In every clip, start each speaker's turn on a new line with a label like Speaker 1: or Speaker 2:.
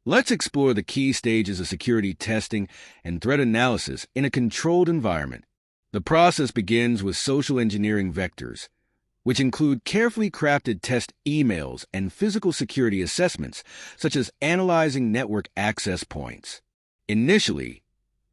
Speaker 1: Let's explore the key stages of security testing and threat analysis in a controlled environment. The process begins with social engineering vectors, which include carefully crafted test emails and physical security assessments, such as analyzing network access points. Initially,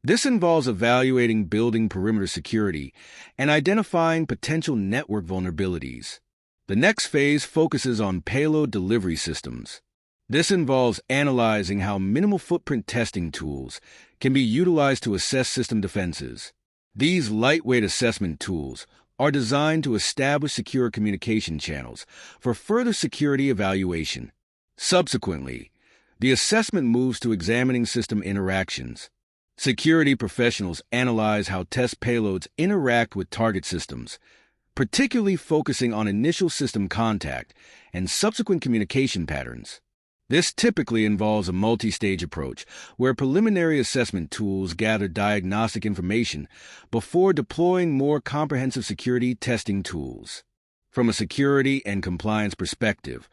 Speaker 1: this involves evaluating building perimeter security and identifying potential network vulnerabilities. The next phase focuses on payload delivery systems. This involves analyzing how minimal footprint testing tools can be utilized to assess system defenses. These lightweight assessment tools are designed to establish secure communication channels for further security evaluation. Subsequently, the assessment moves to examining system interactions. Security professionals analyze how test payloads interact with target systems, particularly focusing on initial system contact and subsequent communication patterns. This typically involves a multi-stage approach where preliminary assessment tools gather diagnostic information before deploying more comprehensive security testing tools. From a security and compliance perspective,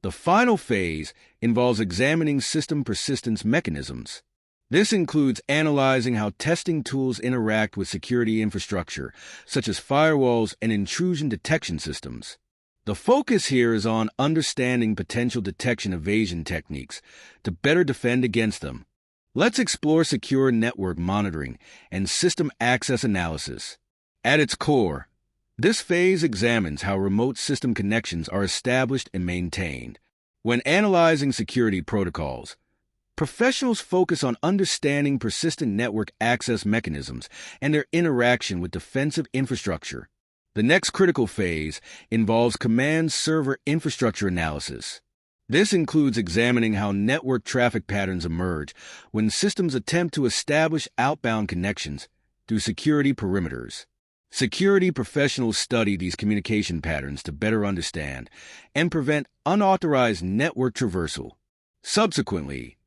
Speaker 1: the final phase involves examining system persistence mechanisms. This includes analyzing how testing tools interact with security infrastructure, such as firewalls and intrusion detection systems. The focus here is on understanding potential detection evasion techniques to better defend against them. Let's explore secure network monitoring and system access analysis. At its core, this phase examines how remote system connections are established and maintained. When analyzing security protocols, professionals focus on understanding persistent network access mechanisms and their interaction with defensive infrastructure. The next critical phase involves command server infrastructure analysis. This includes examining how network traffic patterns emerge when systems attempt to establish outbound connections through security perimeters. Security professionals study these communication patterns to better understand and prevent unauthorized network traversal. Subsequently,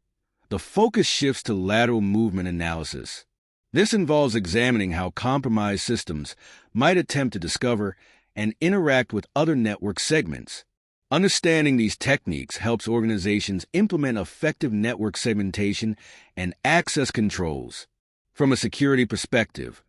Speaker 1: the focus shifts to lateral movement analysis. This involves examining how compromised systems might attempt to discover and interact with other network segments. Understanding these techniques helps organizations implement effective network segmentation and access controls. From a security perspective,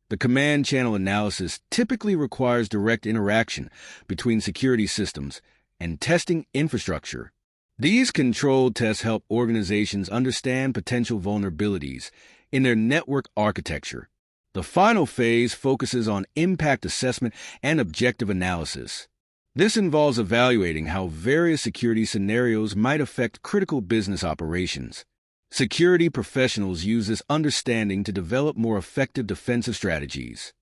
Speaker 1: the command channel analysis typically requires direct interaction between security systems and testing infrastructure. These controlled tests help organizations understand potential vulnerabilities in their network architecture. The final phase focuses on impact assessment and objective analysis. This involves evaluating how various security scenarios might affect critical business operations. Security professionals use this understanding to develop more effective defensive strategies.